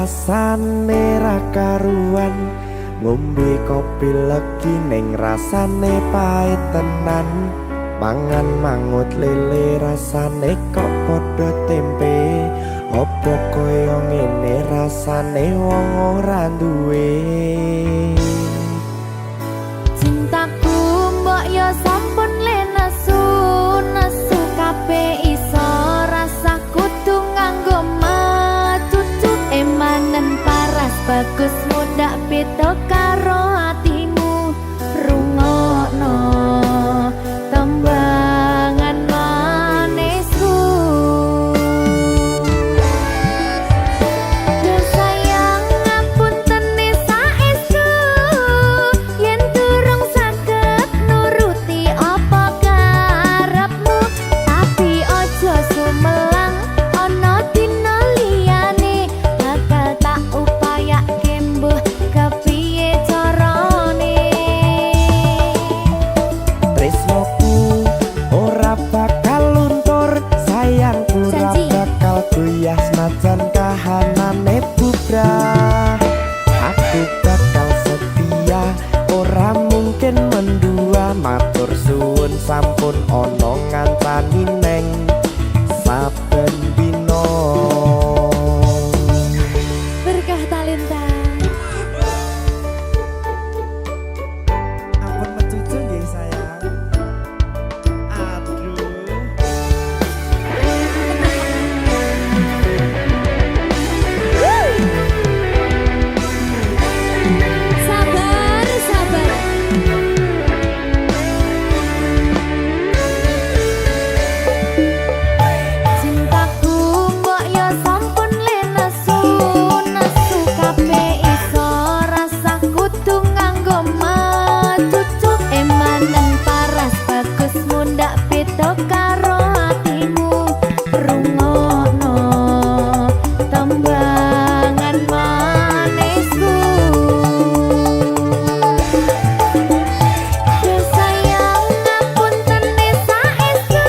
rasane ra karuan, ngombe kopi legi ning rasane pahit tenan, mangan mangut lele rasane kok padha tempe, opo koyo ngene rasane wong ora duwe. Cintaku mbok yo sampun lenesu, nesu kabeh iso rasa kudu nganggo matutu emanen paras bagus mudak beda karo atimu rungokno tembangan manisku. Duh sayang ngapunten saestu yen durung saged nuruti apa karepmu, tapi ojo sumelang ana dina liyane bakal tak upayake mbuh kepiye carane. Tresnoku ora bakal luntur, sayangku ora bakal goyah senajan kahanane bubrah. Aku bakal setia, ora mungkin mendua, matur suwun sampun ana ngancani neng saben dina. Berkah talenta. Ampun mencucu nggih sayang. Aduh. Sabar, sabar. Cintaku mbok yo sampun lenesu, nesu kabeh iso rasa kudu nganggo matutu emanen paras bagus mundak beda karo atimu rungokno tembangan manisku. Duh sayang ngapunten saestu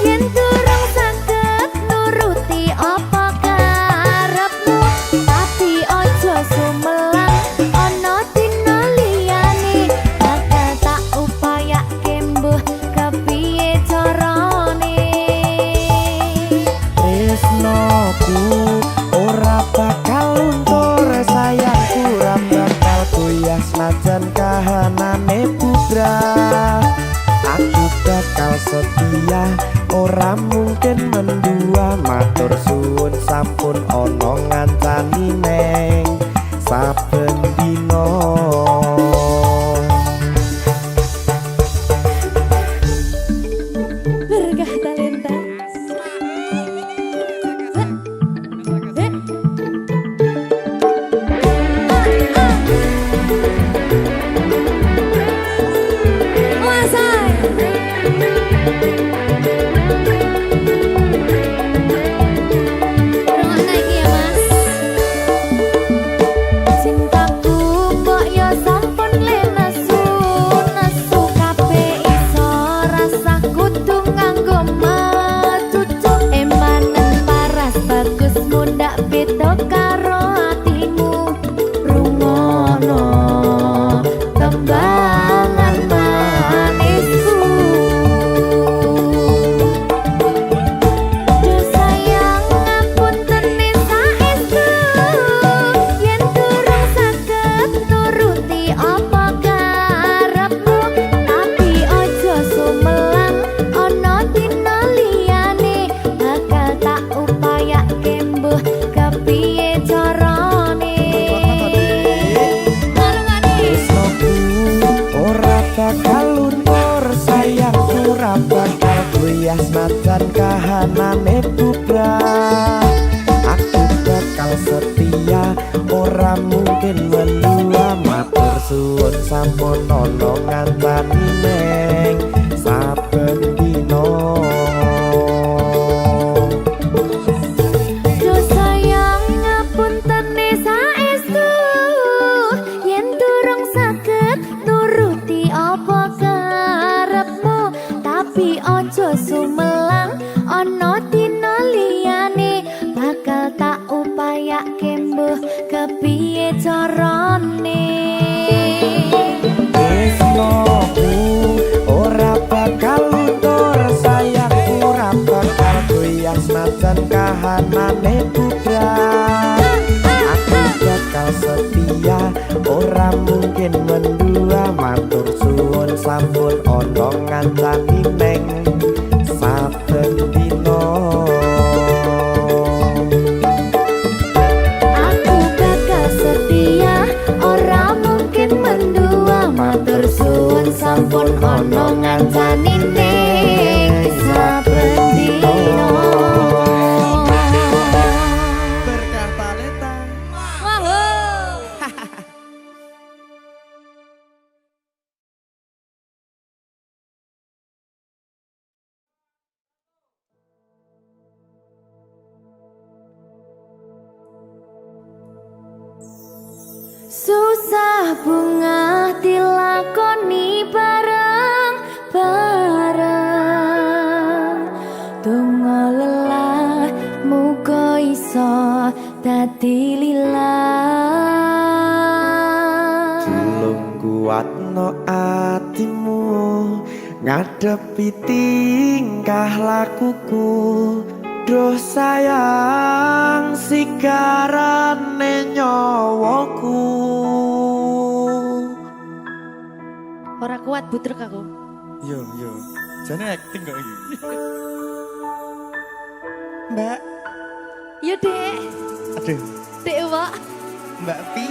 yen durung saged nuruti apa karepmu, tapi ojo sumelang ana dina liyane bakal tak upayake mbuh kepiye carane. Tresnoku ora bakal luntur, sayangku ora bakal goyah senajan kahanane bubrah. Aku bakal setia, ora mungkin mendua, matur suwun sampun ana ngancani neng saben dina. Berkah talenta. Cintaku mbok yo sampun lenesu, nesu kabeh iso rasa kudu nganggo matutu emanen paras bagus mundak beda karo atimu rungokno tembangan manisku. Duh sayang ngapunten saestu yen durung saged nuruti apa karepmu, tapi ojo sumelang ana dina liyane bakal tak upayake mbuh kepiye carane. Tresnoku ora bakal luntur, sayangku ora bakal goyah senajan kahanane bubrah. Aku bakal setia, ora mungkin mendua, matur suwun sampun ana ngancani neng saben dina. Duh sayang ngapunten saestu yen durung saged nuruti apa karepmu, tapi ojo sumelang ana dina liyane bakal tak upayake senajan kahanane bubrah. Aku bakal setia, ora mungkin mendua. Matur suwun sampun ana ngancani neng saben dina. Aku bakal setia, ora mungkin mendua. Matur suwun sampun ana ngancani ning saben dina. Berkah talenta. Susah bunga dilakoni bareng-bareng. Donga lelah muga iso dadi lillah. Tulung kuatno atimu ngadepi tingkah lakuku. Duh sayang sigarane nyawaku. Ora kuat butrek aku. Yo, jane acting kok iki. Mbak, Ya Dek, aduh, Dek Wak. Mbak Pi.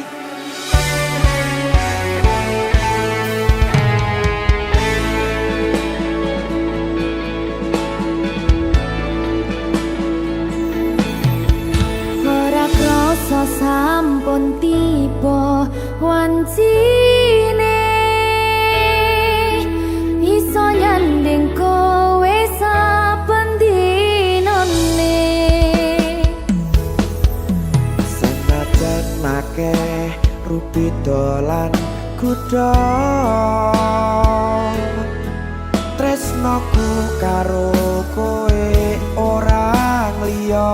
Ora krasa sampun tiba wancine iso nyanding kowe saben dinane. Senajan akeh rupi dolan kuda, tresnoku karo kowe ora liya.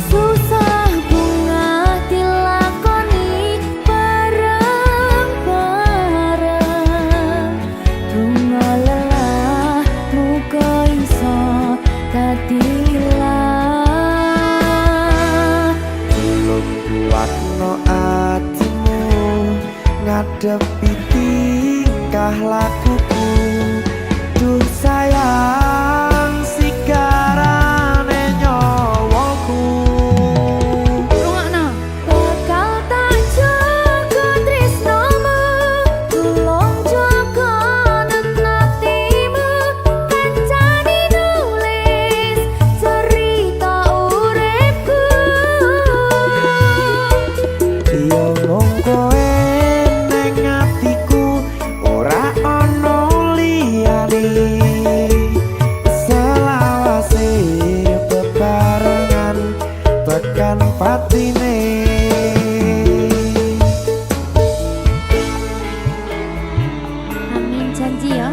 Susah bunga dilakoni bareng-bareng. Bunga lelah muga iso dadi lillah. Tulung kuatno atimu ngadepi tingkah lakuku. Duh sayang sigarane nyawaku. Rungokno. Bakal tak jaga tresnomu, tulung jaga nenatimu. Kancani nulis cerita uripku. Iya mung kowe ning atiku, ora ana liyane. Selawase bebarengan tekan patine. Amin janji ya.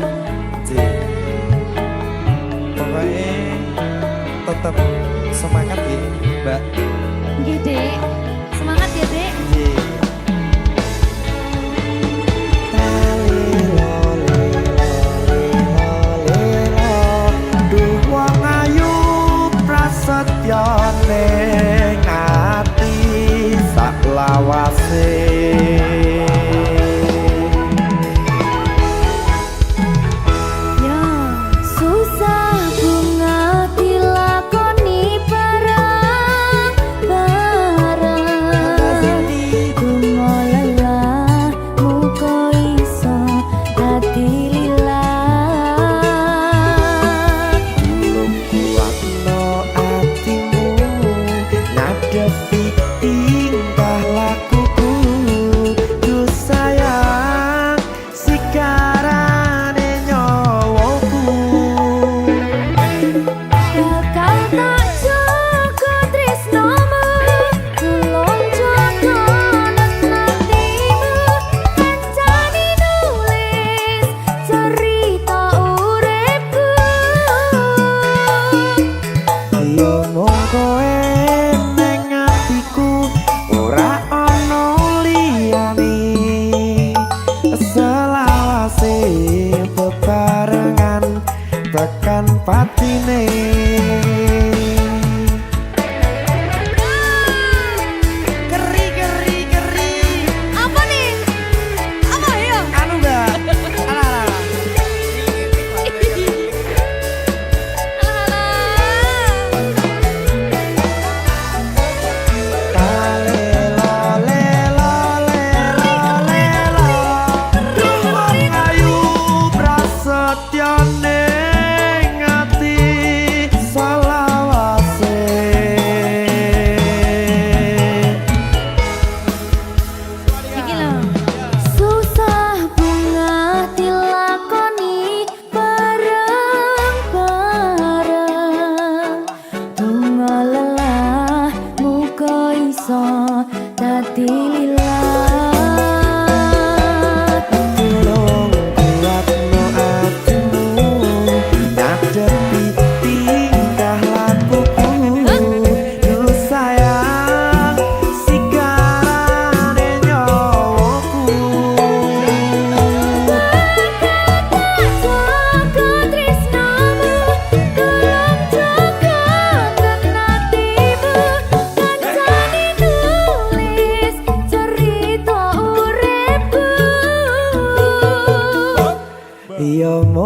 Pokoknya tetap semangat ya, Mbak. Nggih, Dek. Semangat ya, Dek. Duh wong ayu prasetyo ning ati sak lawase. Ya, susah bunga dilakoni bareng-bareng.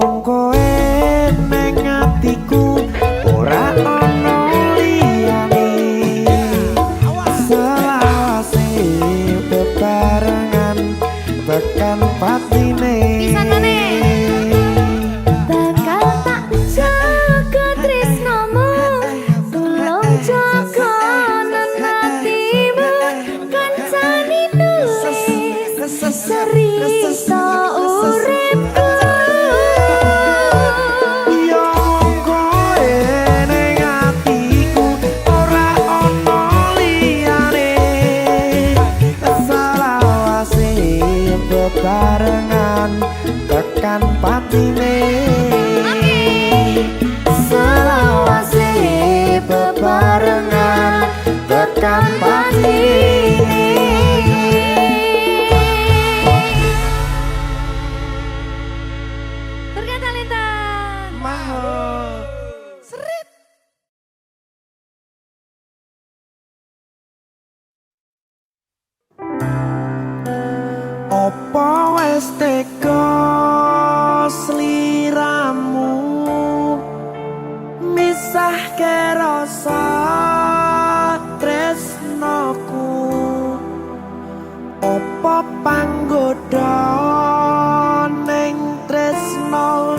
mung kowe neng atiku ora ono liyane selawase bebarengan tekan patine pisanane bakal tak jaga tresnomu tulung jaga nenatimu kancani nulis cerita uripku yo mung kowe neng atiku ora ono liyane selawase bebarengan tekan patine selawase bebarengan tekan patine. Berkata Lintang Mahal. Serit. Opo wis teka sliramu misahke rasa tresnoku opo panggoda ning tresno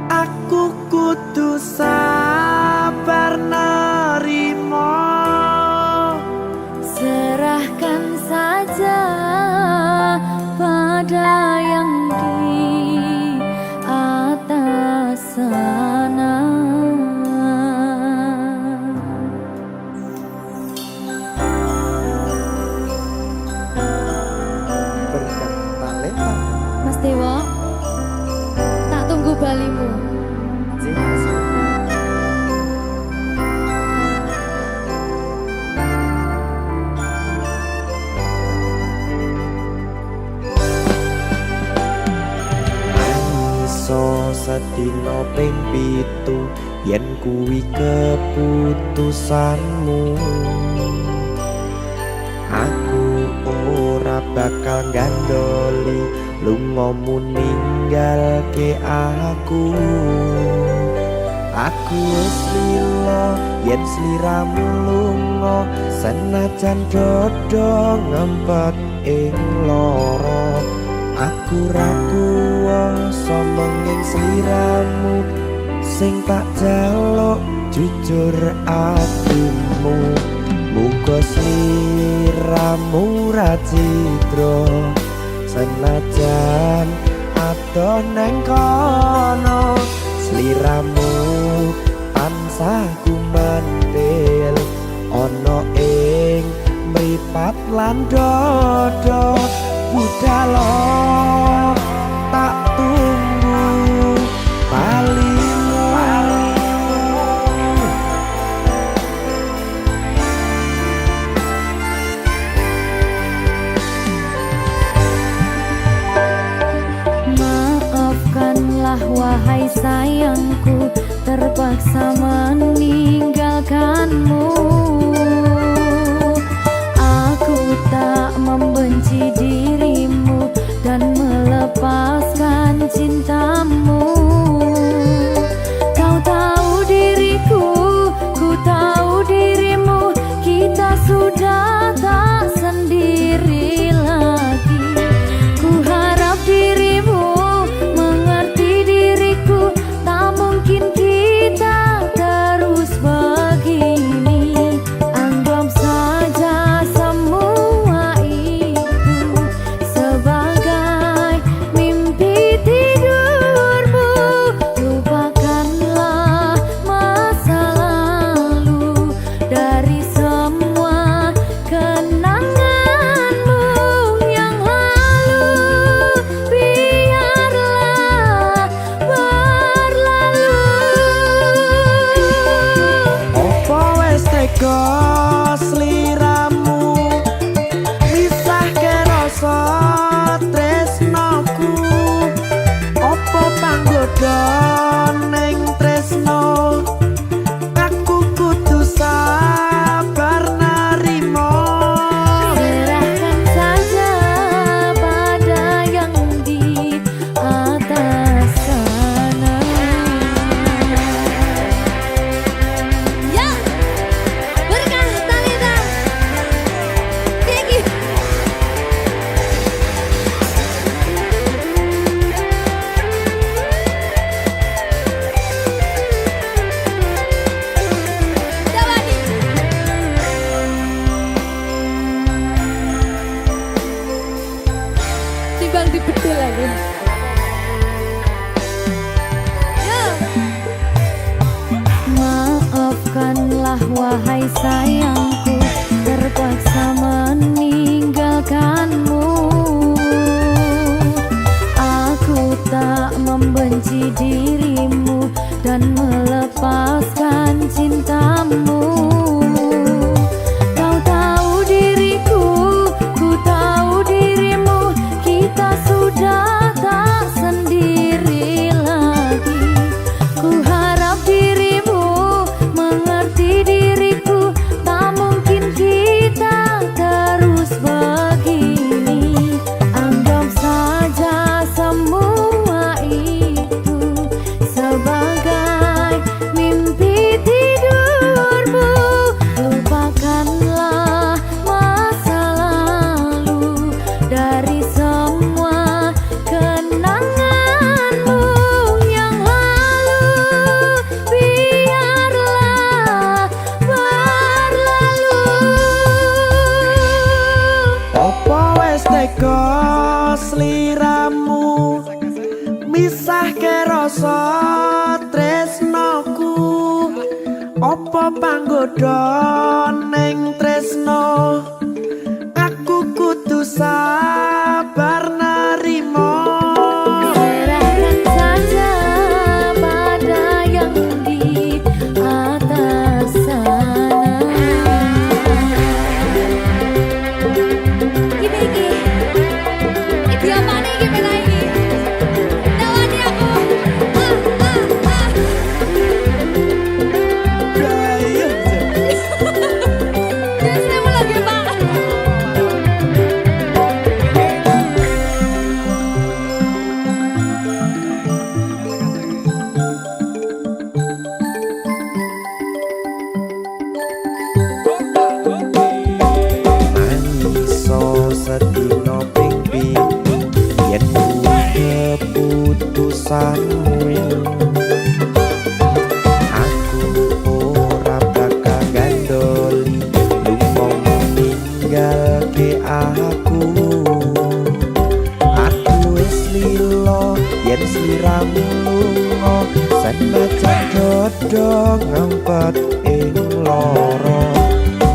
aku kudu sabar nerima serahkan saja pada yang di atas sana. Berikan talenta. Mas Dewo, tak tunggu balimu. iso sedina ping 7 yen kuwi keputusanmu aku ora bakal gandoli lungamu ninggalke aku wis lila yen sliramu lunga senajan dodo ngempet ing lara aku ra kuwasa menging sliramu sing tak jaluk jujur atimu muga sliramu ra cidra senajan adoh neng kono sliramu tansah gumantil ana ing mripat lan dodo budalo tak tunggu balimu Maafkanlah wahai sayangku terpaksa meninggalkanmu. Aku tak membenci dirimu dan melepaskan cintamu. Kau tahu diriku, ku tahu dirimu, kita sudah tak sendiri lagi. Ku harap dirimu mengerti diriku, tak mungkin kita terus begini. Anggap saja semua itu sebagai mimpi tidurmu. Lupakanlah masa lalu dari semua kenanganmu yang lalu. Biarlah berlalu. opo wis tega sliramu misahke rasa tresnoku opo panggoda ning tresno aku kudu sabar nerima Serahkan saja pada yang di atas hai sayangku, terpaksa meninggalkanmu. Aku tak membenci dirimu dan melepaskan cintamu. Kau tahu diriku, ku tahu dirimu, kita sudah tak sendiri lagi. Ku harap dirimu mengerti diriku, tak mungkin kita terus begini. Anggap saja semua itu sebagai mimpi tidurmu. Lupakanlah masa lalu dari semua kenanganmu yang lalu. Biarlah berlalu. Apa wes teko sliramu misah ke rasa tresnoku? Apa panggoda neng tresno? Aku kudu sabar narimo. Serahkan saja pada yang di atas sana. Iki apa nih gimana ini? Dawani aku. Jangan saya lagi Pak. Iso sedino ping pitu yen keputusanmu. Aku ora bakal gandoli lunga ninggalke aku. Aku wis lilo yen sliramu lunga, senajan dodo ngempet ing loro.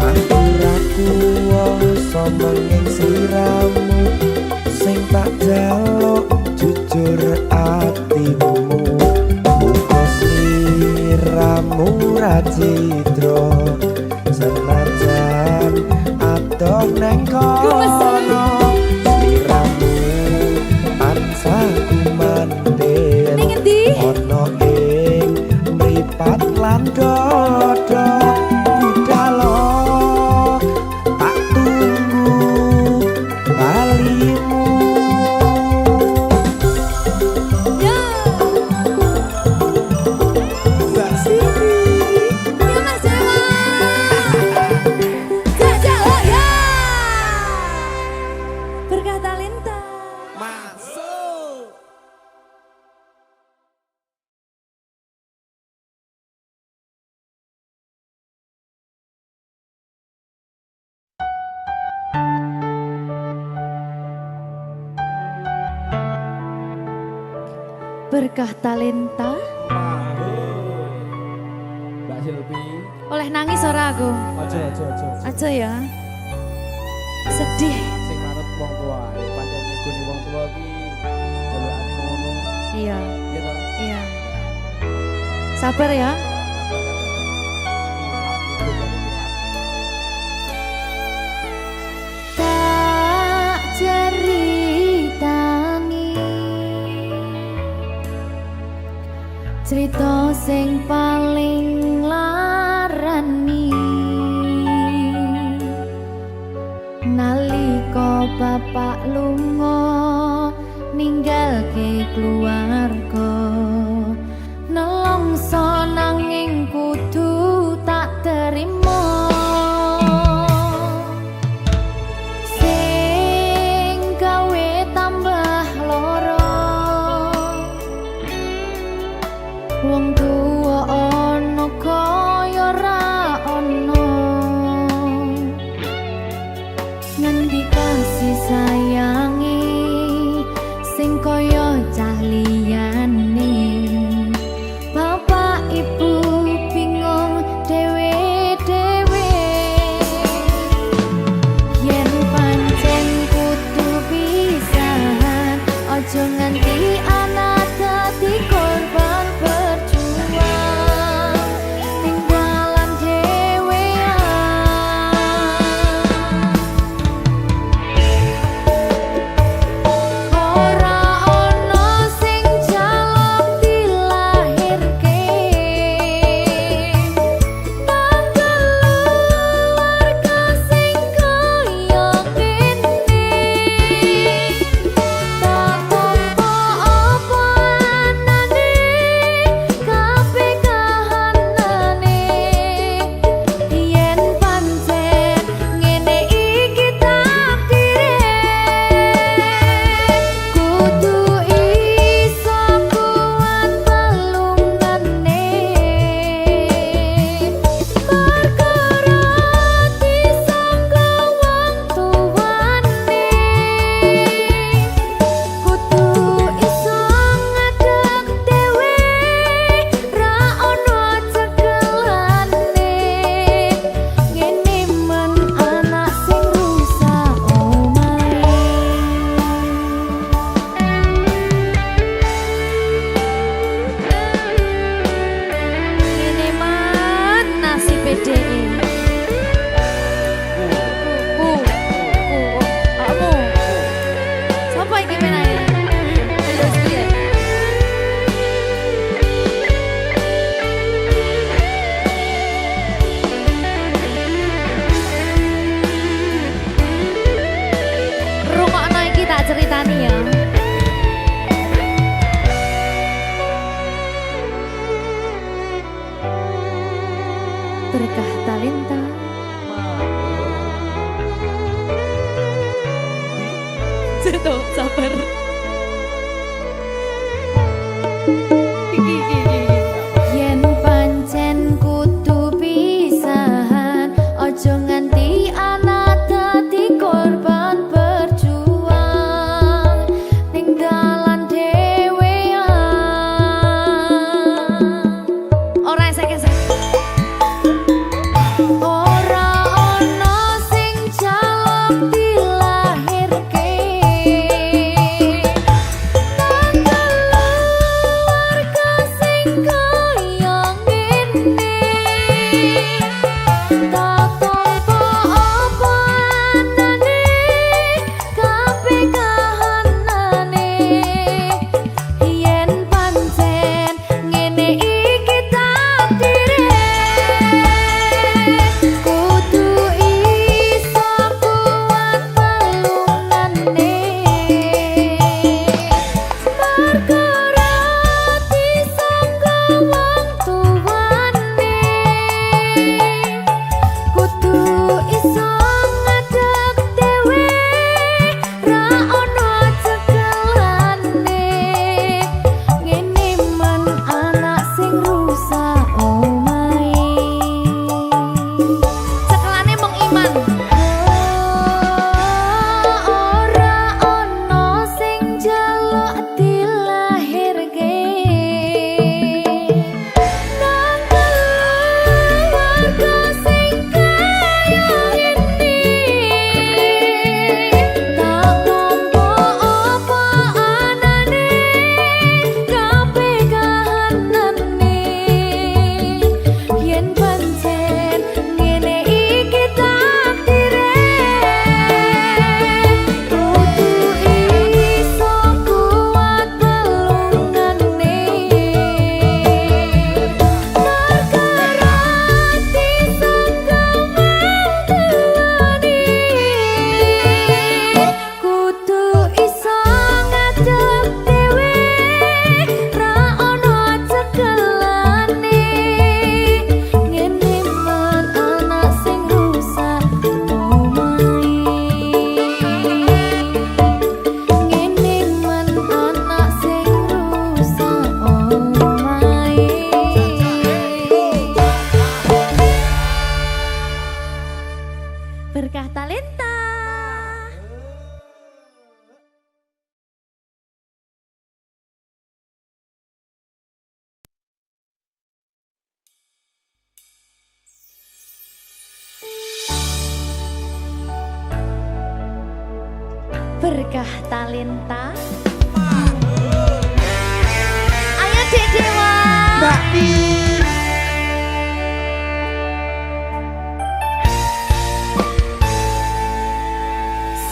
Aku ra kuwasa menging sliramu, sing tak jaluk jujur atimu. Muga sliramu ra cidra, senajan adoh neng kono. Sliramu tansah kumandhen Ning endi? ana ing mripat lan dodo. Budalo tak tunggu balimu. Ya. Mbak Siti. Ya Mas Jawa. Jajak oh ya. Berkah talenta. Masuk. Berkah talenta. Mbak Silvi. Oleh nangis ora aku? Aja. Aja ya. Sedih. Sing manut wong tua, pancen ngikuni wong tua ki jalukane ngono. Iya, Ya toh. iya. Sabar ya. Tak ceritani cerita sing paling larani nalika bapak lunga ninggalke keluarga. Nelongso nanging kudu tak terima. Sing gawe tambah loro, wong tuwa ana kaya ra ana. Ngendi kasih sayangi sing kaya cah liyane. Bapak ibu bingung dhewe-dhewe. Berkah talenta. Tuh, sabar. Yen pancen kudu pisahan, ojo nganti anak dadi korban berjuang ning dalan dhewean. Ora esek-esek. Ora ono sing jaluk dilahirke. Berkah talenta. Berkah talenta. Ayo Dek Dewa. Mbak Pi.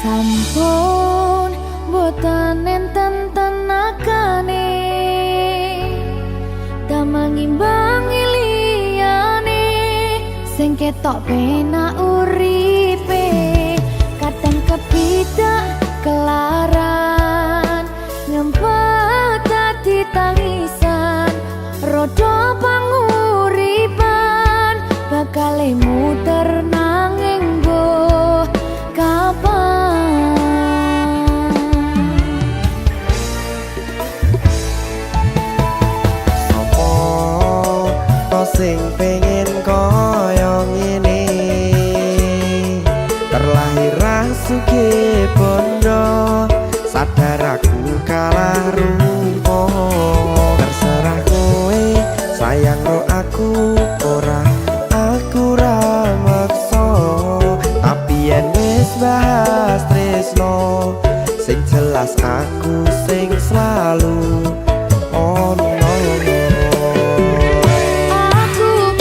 Sampun boten enten tenagane damang imbangi liyane sing ketok penak uripe kadang kepidak kelaran ngempet dadi tangisan rodo panguripan bakal muter nanging mbuh kapan. Sing pengen koyo ngene terlahir sugih bondo sadar aku kalah rupa terserah kowe sayang ro aku ora aku ra maksa tapi yen wis bahas tresno sing jelas aku sing selalu ono. Aku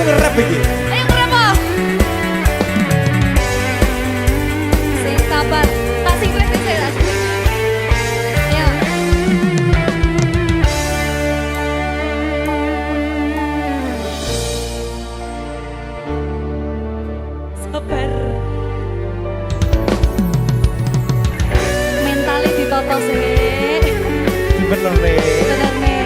nge-rap iki. Ayo kenapa? Sing sabar. Tak singkret sih, tak singkret. Ayo. Sabar. Mentalnya ditoto sih. Bener nih. Bener nih.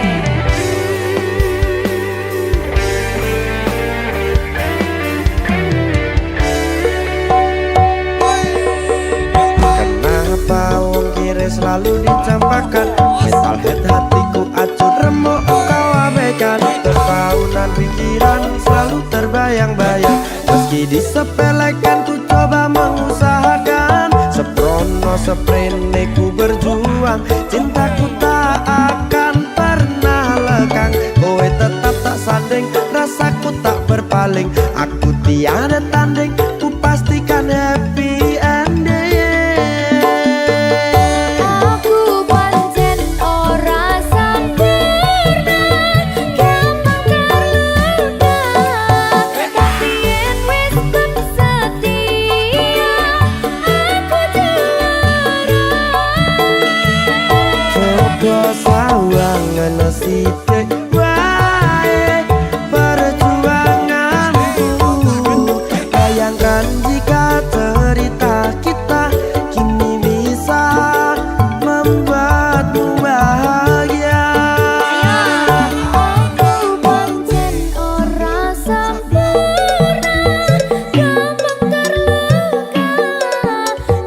Kenapa wong kiri selalu dicampakkan? Mental head hatiku acur remuk kau abaikan. Terpaunan pikiran selalu terbayang-bayang. Meski disepelekan ku coba mengusahakan. Seprono seprene ku berjuang. Cintaku tak akan pernah lekang. Kowe tetap tak sanding, rasaku tak berpaling. Aku tiada tanding, ku pastikan happy ending. Aku pancen ora sempurna, gampang terluka. Tapi yen wis setia, aku juara. Coba sawangan sithik wae perjuanganku. Bayangkan jika cerita kita kini bisa membuatmu bahagia. Aku pancen ora sempurna, gampang terluka.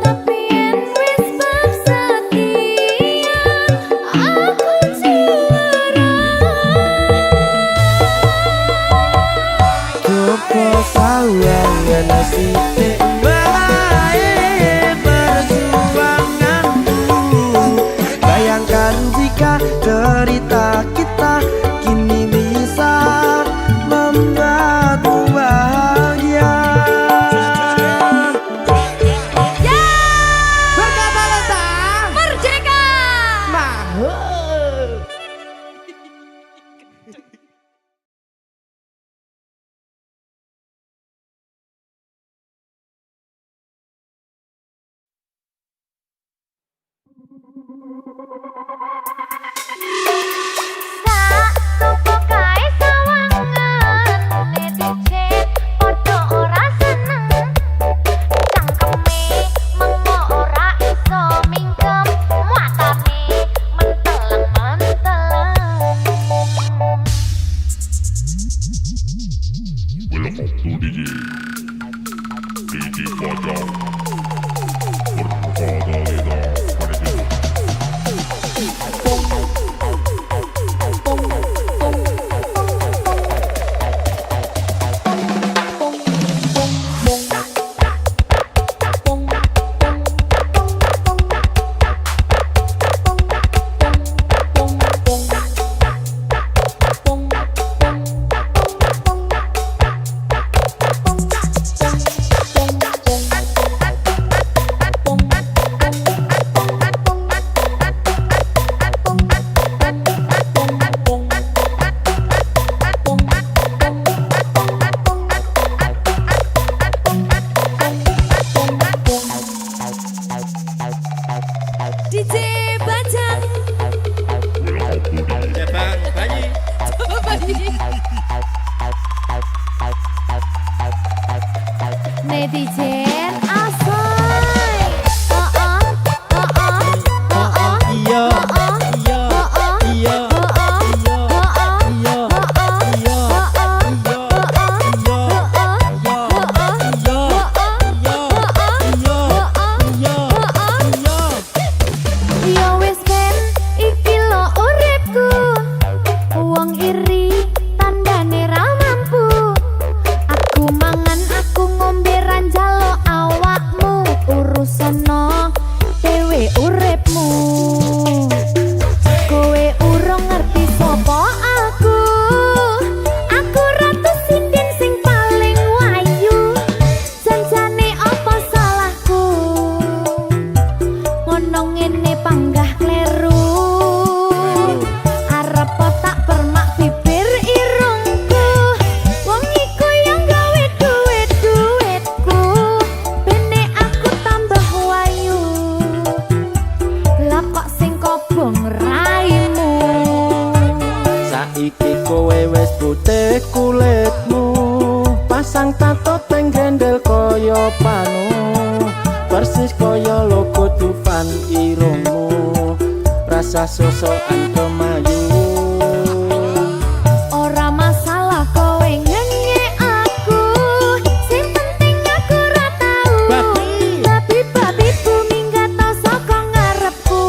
Tapi yen wis setia, aku juara. Coba sawangan sithik wae perjuanganku. Bayangkan jika cerita kita kini bisa membuatmu bahagia. Ya, Berkata merdeka. mahal. Sopo kae sawangan netizen padha ora seneng. Cangkeme mengo ora iso mingkem, muatane menteleng-menteleng. Welcome to DJ Fajang Berkata lidah manajemen. DJ Bajang. Welcome to DJ Netizen asoy. Iya, iya, iya, Ya wis ben iki lo uripku. Wong iri tandane ra mampu. Aku mangan, aku ngombe ra njaluk kulitmu, pasang tato teng gendel koyo panu, persis koyo logo Dufan irungmu, rasa sosokan kemayu. Ora masalah kowe ngenyek aku, sing penting aku ora tau. Babi minggat to saka ngarepku,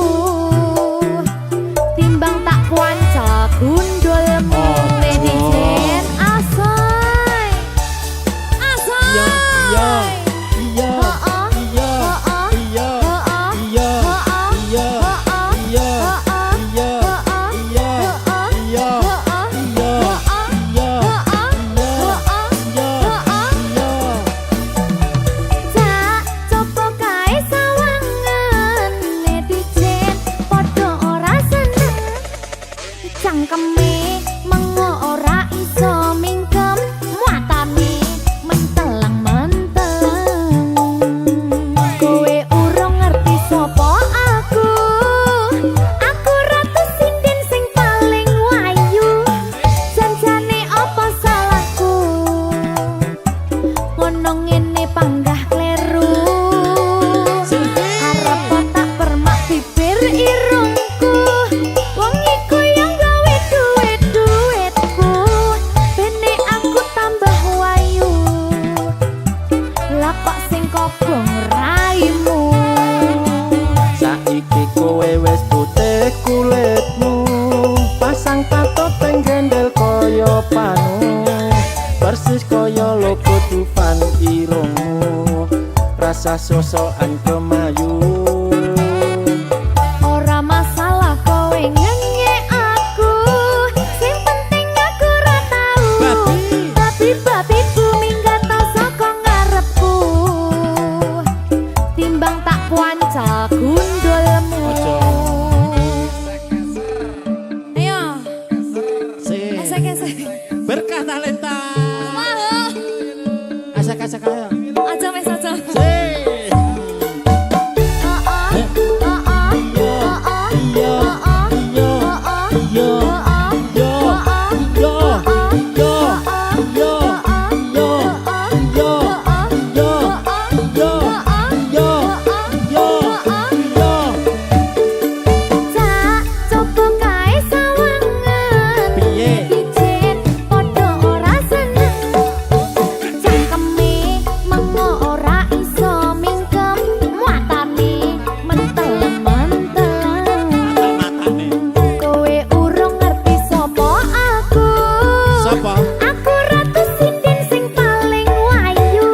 timbang tak kuanca gundulmu. Netizen asoy, asoy. Iya, iya, iya, iya, iya, iya, cangkeme mengo ora iso mingkem, muatane mentelang-mentelang. Kowe urung ngerti sapa aku ratu sinden sing paling wayu. Janjane apa salahku, ngono ngene panggah kleru. Arep tak permak bibir irungku, wong iku yang gawe duit-duitku, bene aku tambah wayu. Lah kok sing kobong raimu. saiki kowe wis putih kulitmu, pasang tato teng gendel koyo panu, persis koyo logo Dufan irungmu, rasa sosokan kemayu. Ora masalah kowe ngenyek aku, sing penting aku ora tau. Babi minggat to saka ngarepku, timbang tak kuanca gundulmu. Ayo, esek-esek. Berkah talenta. Wah, Asak-asak ayo. aja wes aja. Coba kae sawangan, pijet padha ora seneng. Cangkeme mengo ora iso mingkem, muatane menteleng-menteleng. Kowe urung ngerti sapa aku, aku ratu sinden sing paling wayu.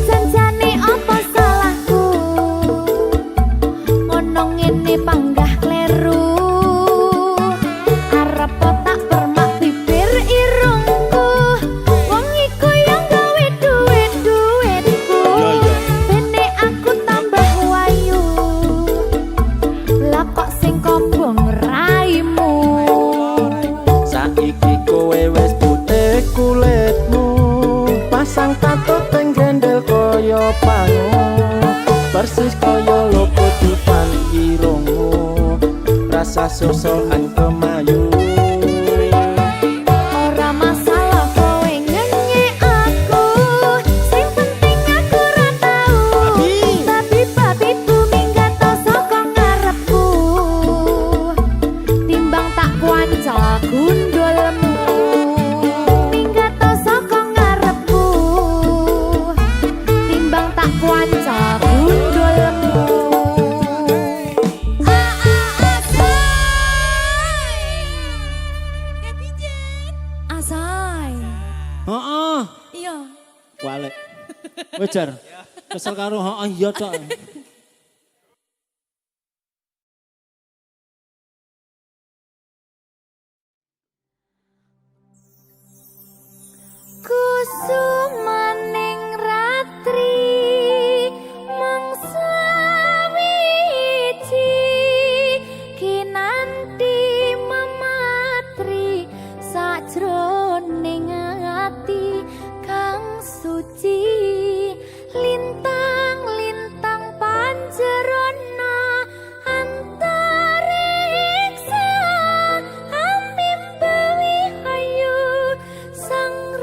Janjane apa salahku, ngono ngene panggah kleru. Arep tak permak bibir irungku, wong iku yang gawe duit-duitku, bene aku tambah wayu. Lah kok sing kobong raimu. Saiki kowe wis putih kulitmu, pasang tato teng gendel koyo panu, persis koyo logo Dufan irungmu, rasa sosokan kemayu. Ora masalah kowe ngenyek aku, sing penting aku ora tau. Babi minggat to saka ngarepku, timbang tak kuanca gundulmu. Minggat to saka ngarepku, timbang tak kuanca gundulmu. Asai. Heeh. Iya. Walek. Wejar. Kesel karo heeh iya tok. Kusumaning ratri mangsa wiji, kinanti mematri sajroning ati kang suci. Lintang-lintang panjerona antariksa, ambimbawi hayu sang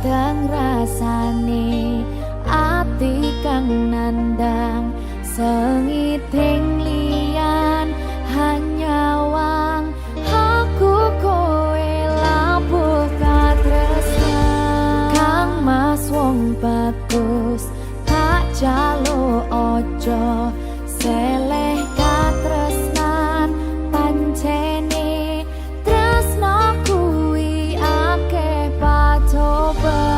kadang rasane ati kang nandang sengiting liyan hanya wang aku kowe labuh katresnan kang mas wong bagus tak jalo ojo seleh katresnan pancene tresno kuwi akeh patobat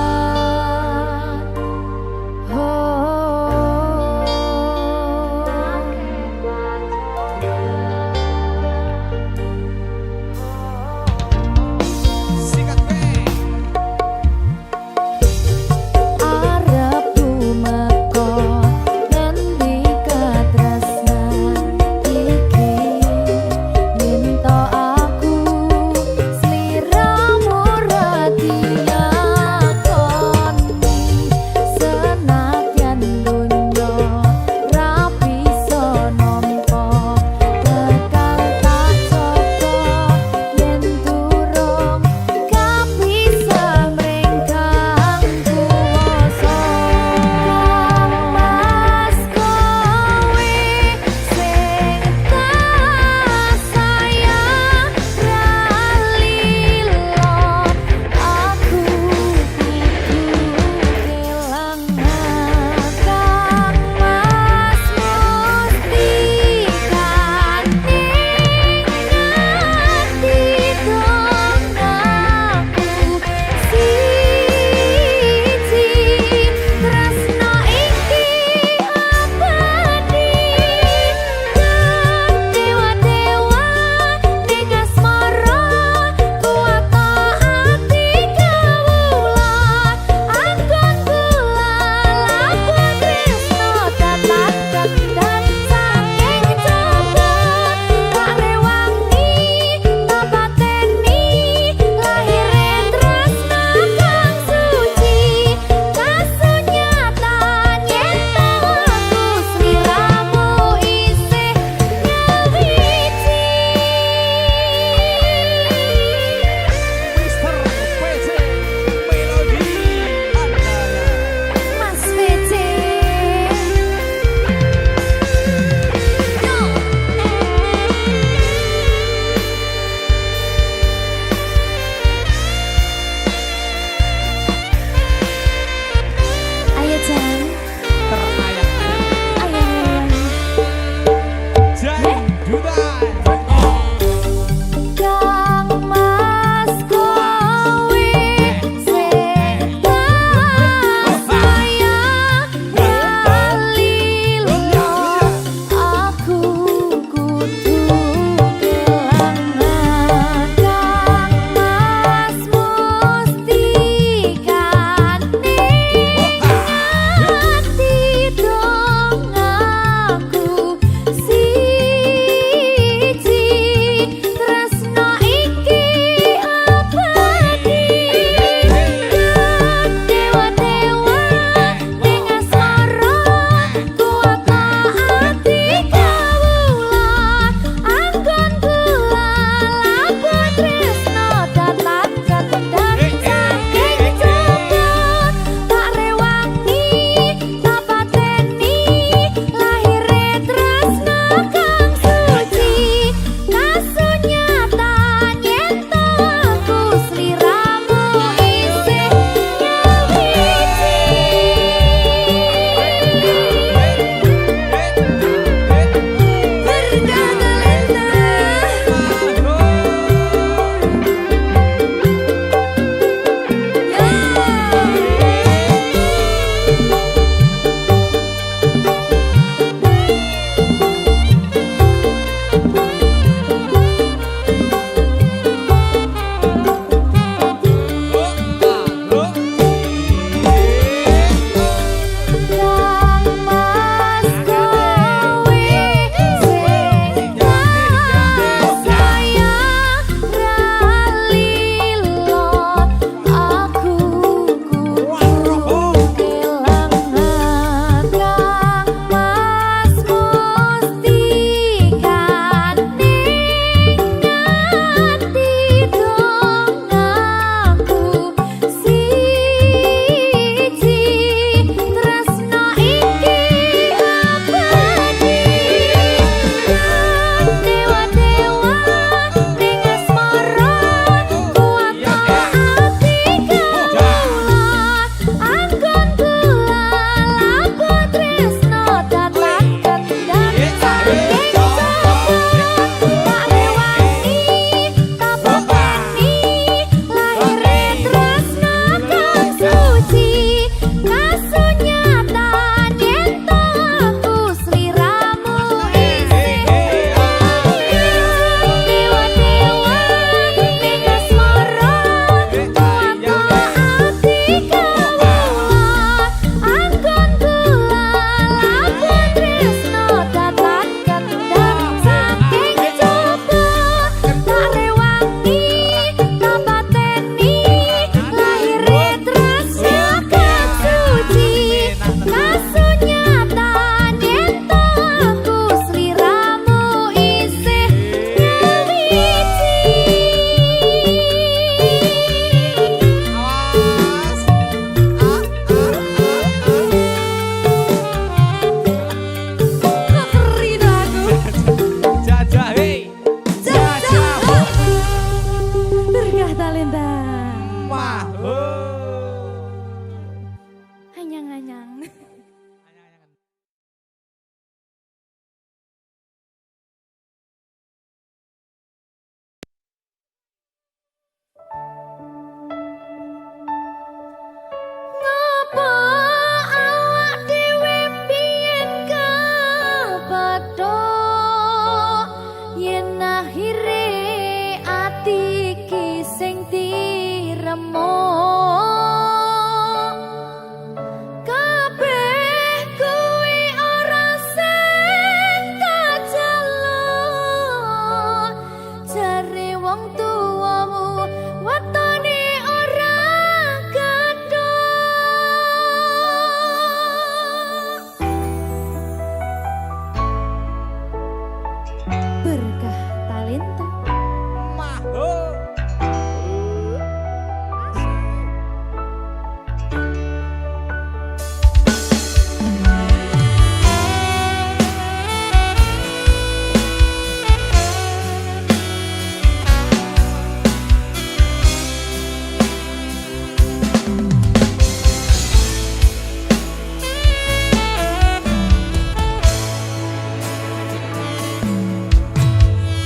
berkah talenta.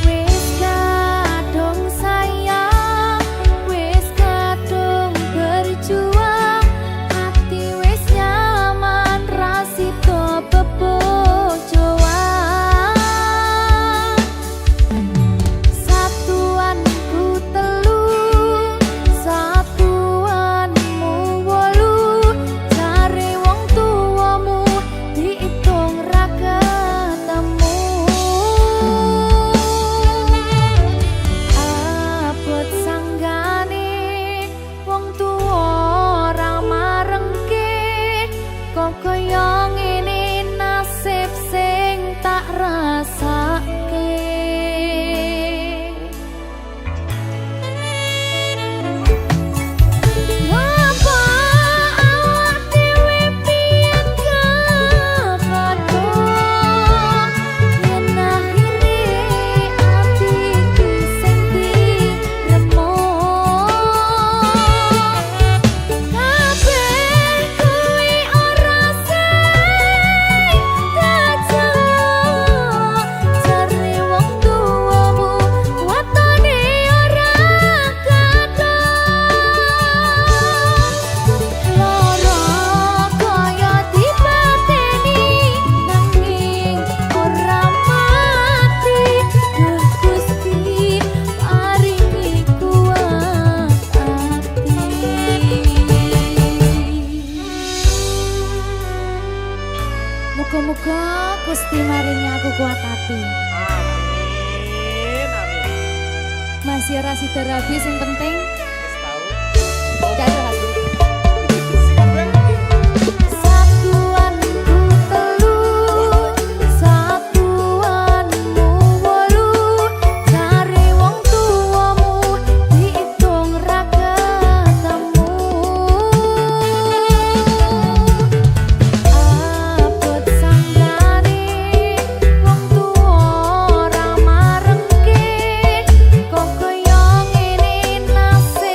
Wis kadung sayang, wis kadung berjuang, hati wis nyaman rasito bebojoan. Satuanku telu, satuanmu wolu, jare wong tuamu diitung ra ketemu. Abot sanggane wong tuwa ora marengke, kok kaya ngene nasib sing tak rasake. Ngapa awak dhewe piye kadung, yen akhire atiku sing diremuk. Kabeh kuwi ora sing kajeluk, jare wong tuamu watone ora kadung. Lara kaya dipateni nanging ora mati, duh Gusti paringi kuat ati. Muga-muga Gusti maringi aku kuat hati. Amin, amin. Masih ora sida rabi sing penting Wis tau. dadi hati. Siap, Bang. Satuanku telu, satuanmu wolu, jare wong tuamu diitung ra ketemu. Abot sanggane wong tuwa ora marengke, kok kaya ngene nasib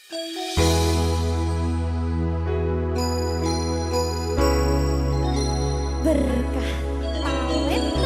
Berkah awet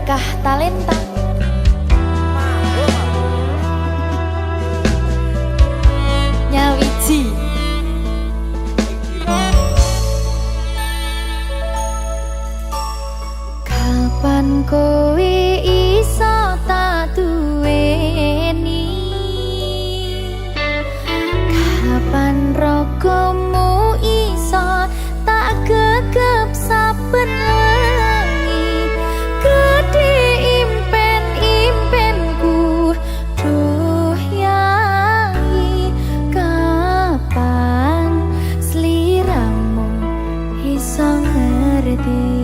berkah talenta. Nyawiji kapan kowe iso tak duweni, kapan rogomu iso tak gegep saben wengi, gede impen-impenku duh yai, kapan sliramu iso ngerti.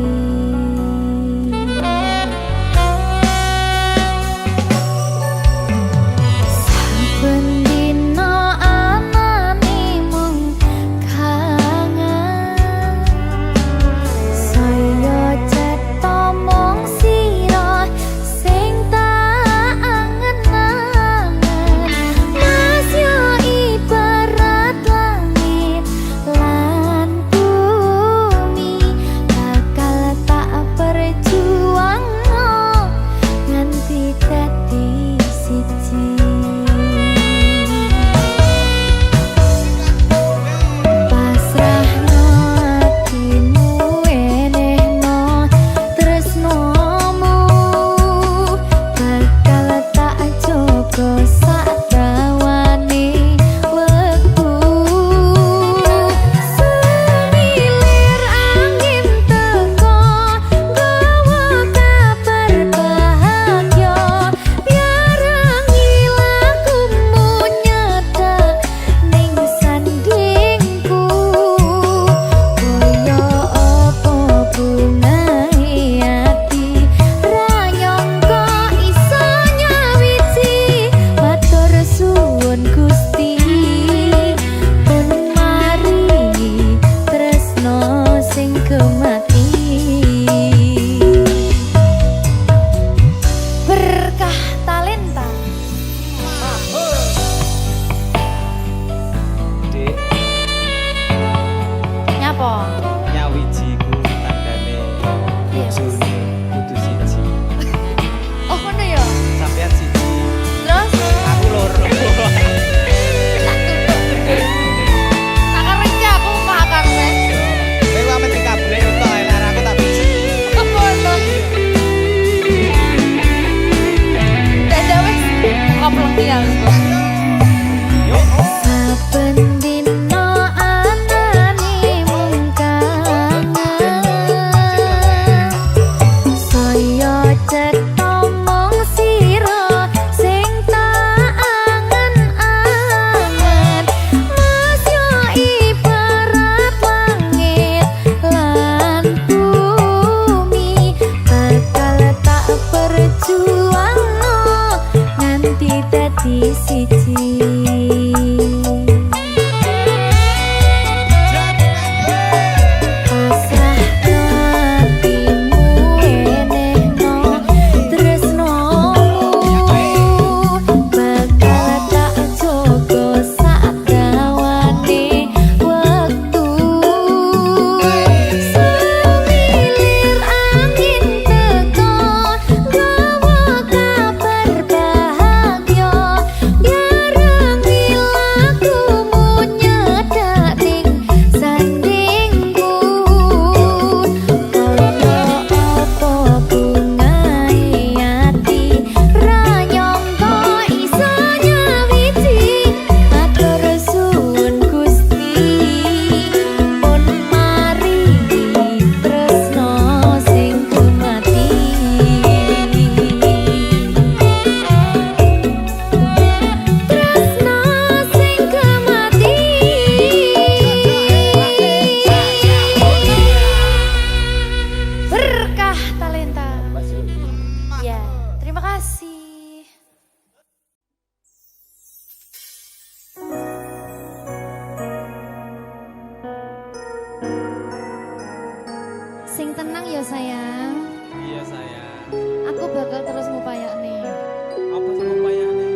Sing tenang ya sayang. Iya sayang. Aku bakal terus ngupayakne. Apa sih ngupayakne?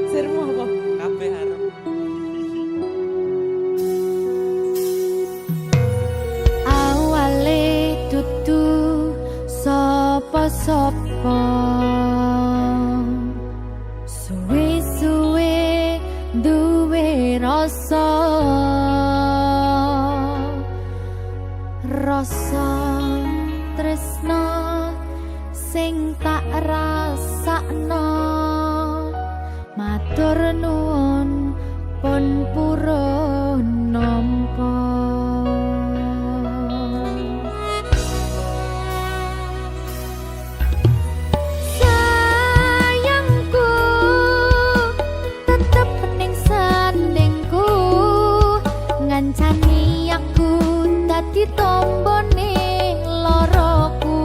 Sirmu apa? Kabeh arep. Awale dudu sapa-sapa nampa suwe-suwe duwe rasa tresno sing tak rasakno matur nuwun pun purun nampa. Sayangku tetep ning sandingku ngancani aku dadi tombone loroku.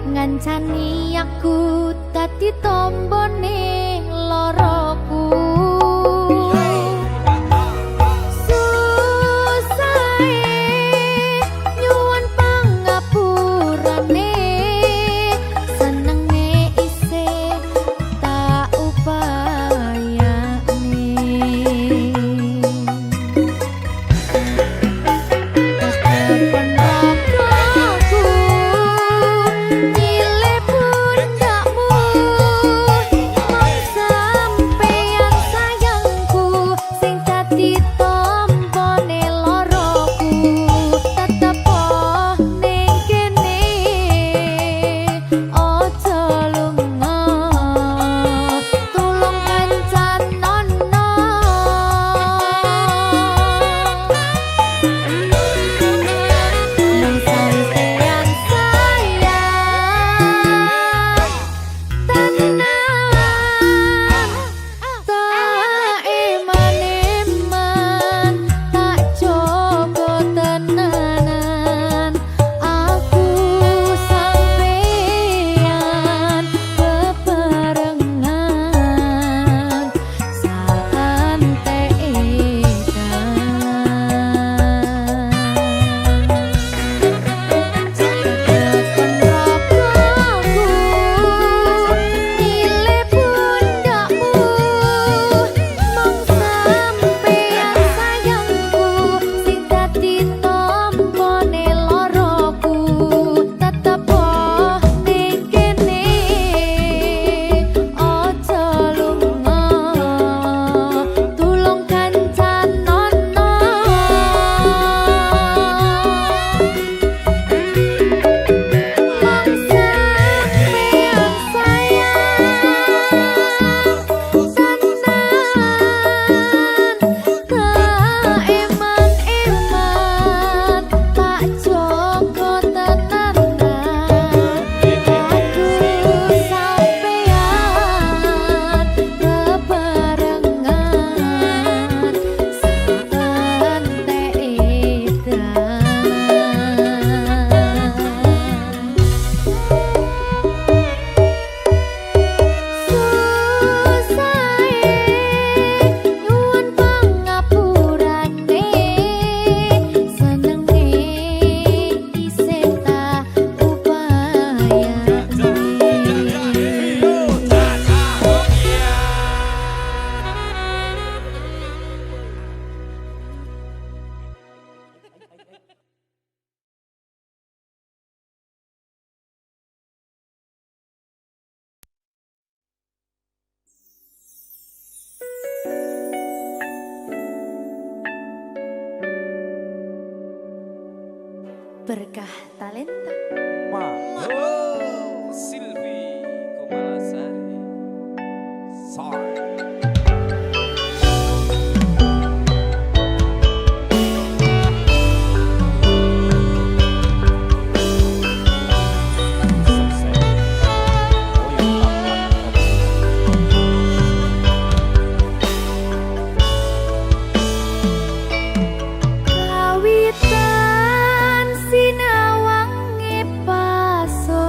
Ngancani aku dadi tombone loroku. Susahe nyuwun pangapurane, senenge isih tak upayane. Nyile pundakmu berkah talenta. Silvi Kumalasari. Sorry. Kawitan sinawange paso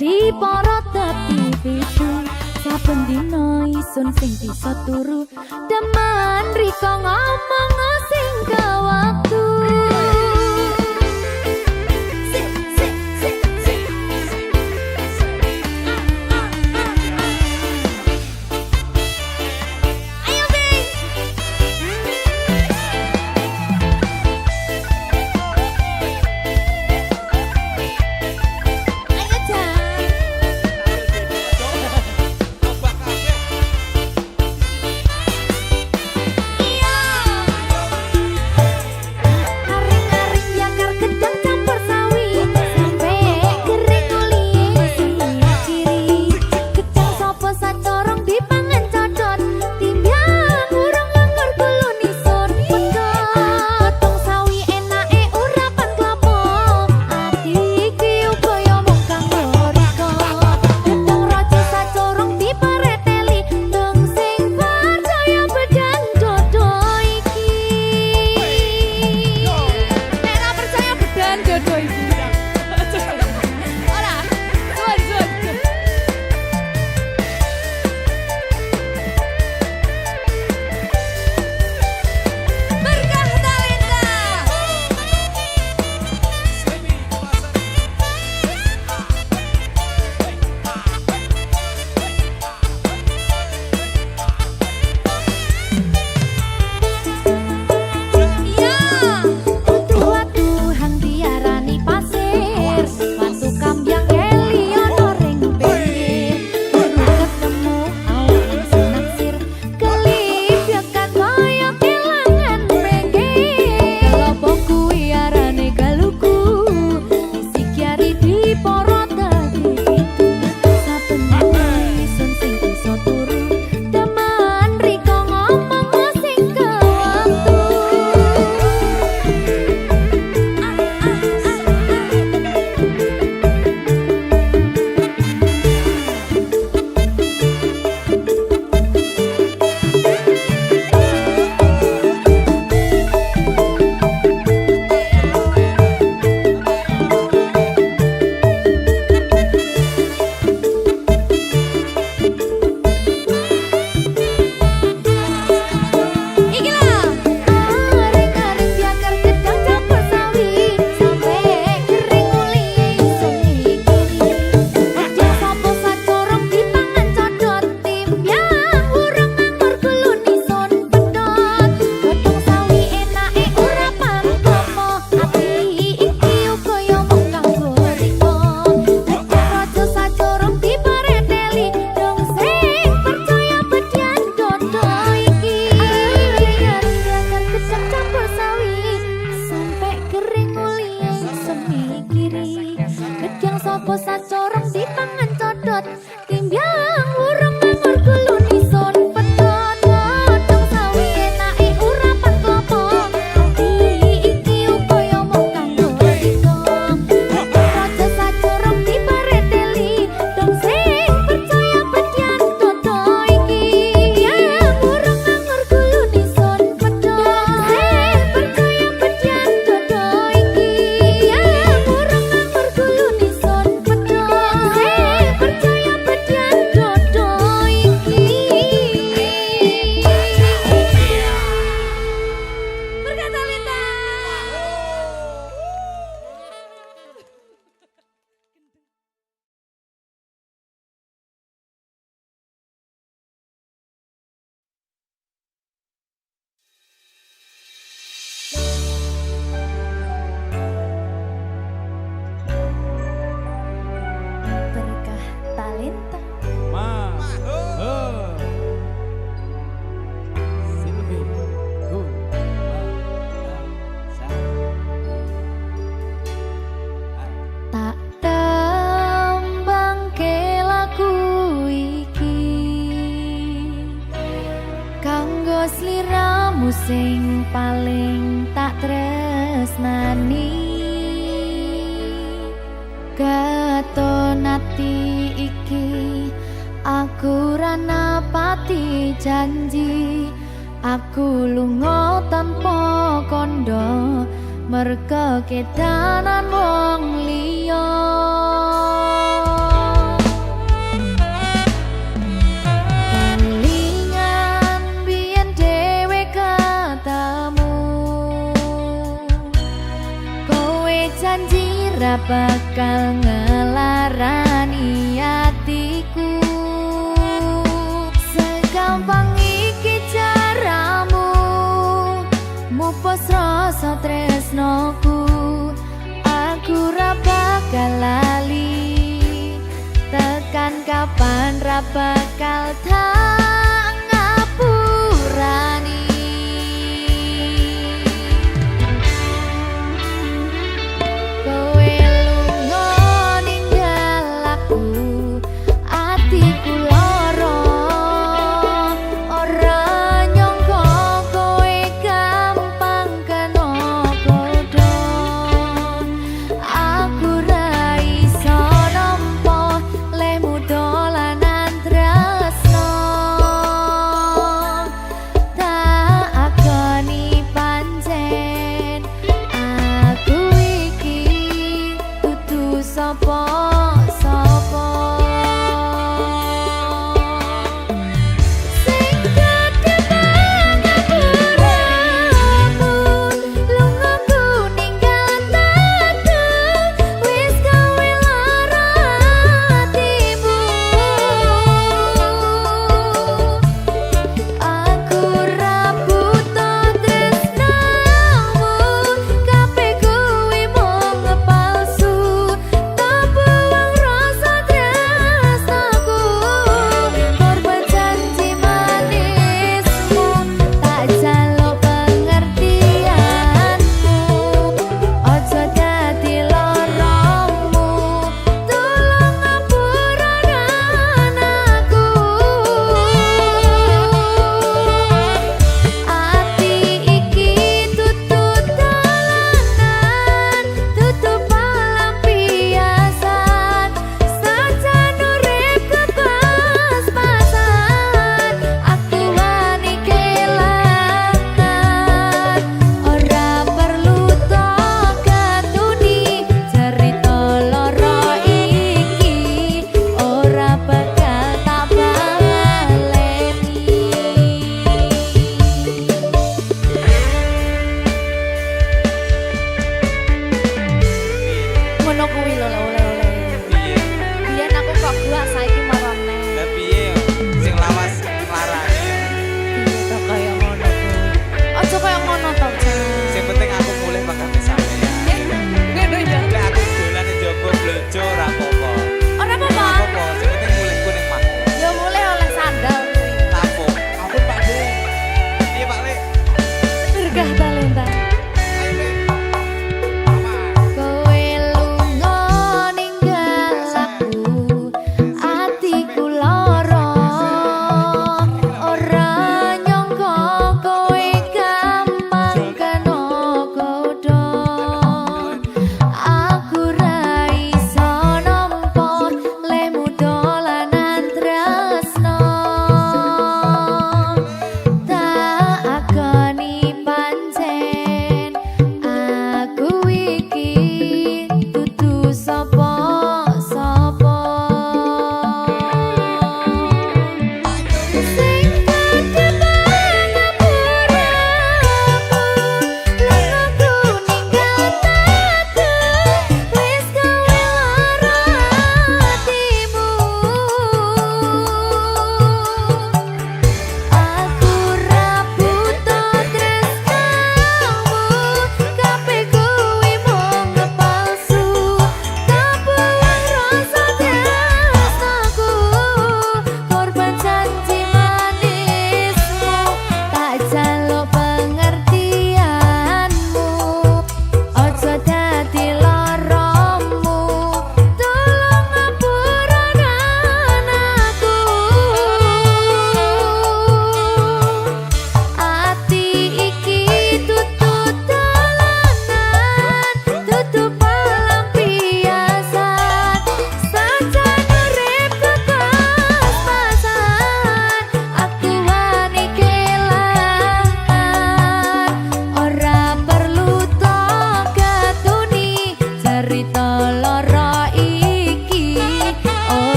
di para TV saben dina isun sing bisa turu demen riko ngomong sing ke waktu sing paling tak tresnani katon ati iki aku ra napati janji aku lunga tanpa kondo merga kedanan wong liya. bakal ngelarani hatiku. Segampang iki caramu mupus rasa tresnoku. Aku ra bakal lali, tekan kapan ra bakal